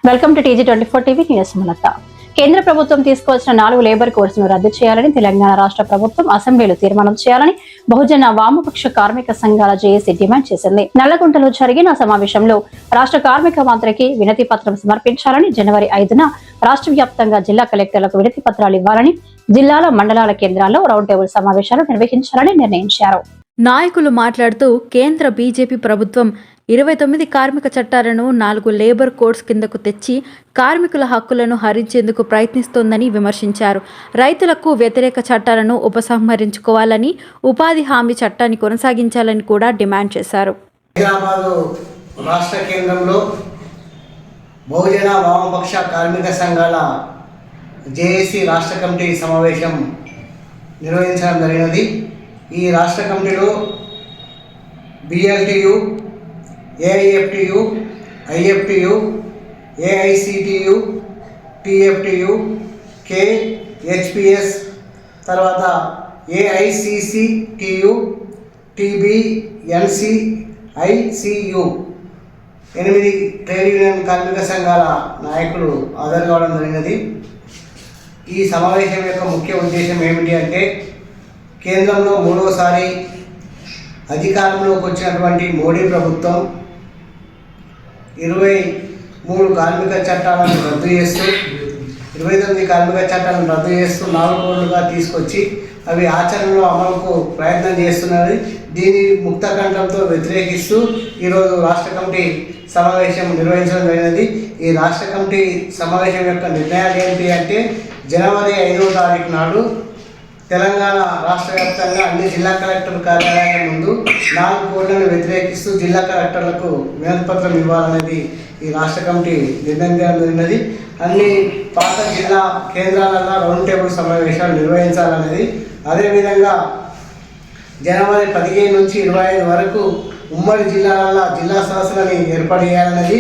Welcome to TG24 TV news. కేంద్ర ప్రభుత్వం తీసుకొచ్చిన 4 లేబర్ కోడ్స్ ను రద్దు చేయాలని తెలంగాణ రాష్ట్ర ప్రభుత్వం అసెంబ్లీలో తీర్మానం చేయాలని బహుజన వామపక్ష కార్మిక సంఘాల జేఏసీ డిమాండ్ చేసింది. నల్లగుంటలో జరిగిన సమావేశంలో రాష్ట్ర కార్మిక మంత్రికి వినతి పత్రం సమర్పించాలని, జనవరి 5న రాష్ట్ర వ్యాప్తంగా జిల్లా కలెక్టర్లకు వినతి పత్రాలు ఇవ్వాలని, జిల్లాల మండలాల కేంద్రాల్లో రౌండ్ టేబుల్ సమావేశాలు నిర్వహించాలని నిర్ణయించారు. నాయకులు మాట్లాడుతూ కేంద్ర బీజేపీ ప్రభుత్వం 29 కార్మిక చట్టాలను 4 లేబర్ కోడ్స్ కిందకు తెచ్చి కార్మికుల హక్కులను హరించేందుకు ప్రయత్నిస్తోందని విమర్శించారు. రైతులకు వ్యతిరేక చట్టాలను ఉపసంహరించుకోవాలని, ఉపాధి హామీ చట్టాన్ని కొనసాగించాలని కూడా డిమాండ్ చేశారు. రాష్ట్ర కేంద్రంలో బహుజన వామపక్ష కార్మిక సంఘాల జేఏసీ రాష్ట్ర కమిటీ సమావేశం నిర్వహించడం జరిగినది. ఈ రాష్ట్ర కమిటీలో BLTU, AIFTU, IFTU, AICTU, TFTU, KHPS, తర్వాత AICCTU, TB, NC, ICU 8 trade union కార్మిక సంఘాల నాయకులు హాజరు కావడం జరిగినది. ఈ సమావేశం యొక్క ముఖ్య ఉద్దేశం ఏమిటి అంటే, కేంద్రంలో 3వసారి అధికారంలోకి వచ్చినటువంటి మోడీ ప్రభుత్వం 23 కార్మిక చట్టాలను రద్దు చేస్తూ 29 కార్మిక చట్టాలను రద్దు చేస్తూ 4 కోడ్లుగా తీసుకొచ్చి అవి ఆచరణలో అమలుకు ప్రయత్నం చేస్తున్నది. దీని ముక్త కంఠంతో వ్యతిరేకిస్తూ ఈరోజు రాష్ట్ర కమిటీ సమావేశం నిర్వహించడం జరిగినది. ఈ రాష్ట్ర కమిటీ సమావేశం యొక్క నిర్ణయాలు ఏంటి అంటే, జనవరి 5వ తారీఖు నాడు తెలంగాణ రాష్ట్ర వ్యాప్తంగా అన్ని జిల్లా కలెక్టర్ కార్యాలయాల ముందు 4 కోడ్లను వ్యతిరేకిస్తూ జిల్లా కలెక్టర్లకు వినతిపత్రం ఇవ్వాలనేది ఈ రాష్ట్ర కమిటీ నిర్ణయం జరిగినది. అన్ని పాత జిల్లా కేంద్రాలలో రౌండ్ టేబుల్ సమావేశాలు నిర్వహించాలనేది, అదేవిధంగా జనవరి 15 నుంచి 25 వరకు ఉమ్మడి జిల్లాలలో జిల్లా సదస్సులని ఏర్పాటు చేయాలనేది.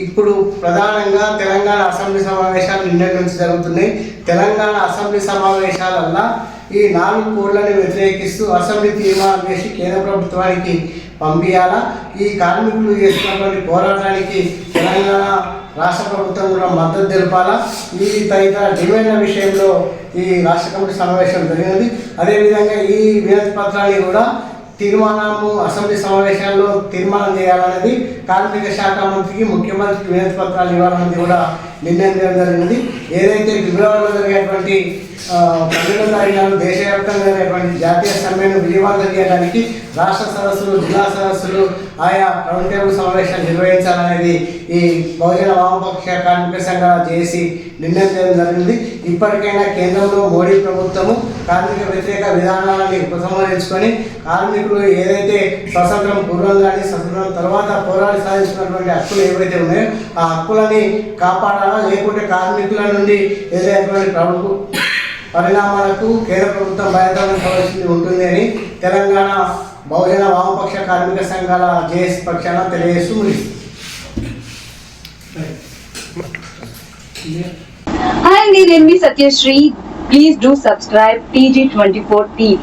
ఇప్పుడు ప్రధానంగా తెలంగాణ అసెంబ్లీ సమావేశాలు నిన్నటి నుంచి జరుగుతున్నాయి. తెలంగాణ అసెంబ్లీ సమావేశాలల్లో ఈ 4 కోడ్లను వ్యతిరేకిస్తూ అసెంబ్లీ తీర్మానం చేసి కేంద్ర ప్రభుత్వానికి పంపించాలా. ఈ కార్మికులు చేస్తున్నటువంటి పోరాటానికి తెలంగాణ రాష్ట్ర ప్రభుత్వం కూడా మద్దతు తెలపాలా. ఈ తదితర డిమాండ్ల విషయంలో ఈ రాష్ట్ర కమిటీ సమావేశం జరిగినది. అదేవిధంగా ఈ వినతి పత్రాన్ని కూడా తీర్మానము అసెంబ్లీ సమావేశాల్లో తీర్మానం చేయాలనేది, కార్మిక శాఖ మంత్రికి, ముఖ్యమంత్రికి వినతి పత్రాలు ఇవ్వాలనేది కూడా నిర్ణయం జరిగినది. ఏదైతే ఫిబ్రవరిలో జరిగేటువంటి 12వ తారీఖు నాడు దేశవ్యాప్తంగా జరిగేటువంటి జాతీయ సమ్మెను విజయవంతం చేయడానికి రాష్ట్ర సదస్సులు, జిల్లా సదస్సులు, ఆయా రౌండ్ టేబుల్ సమావేశాలు నిర్వహించాలనేది ఈ బహుజన వామపక్ష కార్మిక సంఘాల చేసి నిర్ణయం చేయడం జరిగింది. ఇప్పటికైనా కేంద్రంలో మోడీ ప్రభుత్వము కార్మిక వ్యతిరేక విధానాలని ఉపసంహరించుకొని కార్మికులు ఏదైతే స్వతంత్రం పూర్వం కానీ స్వతంత్రం తర్వాత పోరాడి సాధించినటువంటి హక్కులు ఏవైతే ఉన్నాయో ఆ హక్కులని కాపాడాలా, లేకుంటే కార్మికుల నుండి ఏదైనటువంటి ప్రభుత్వ పరిణామాలకు కేంద్ర ప్రభుత్వం బయటపడాల్సి ఉంటుంది అని తెలంగాణ బహుజన వామపక్ష కార్మిక సంఘాల జేఏసీ పక్షాన తెలియజేస్తూ Hi, నేను మీ Satyasri. Please do subscribe TG24 TV.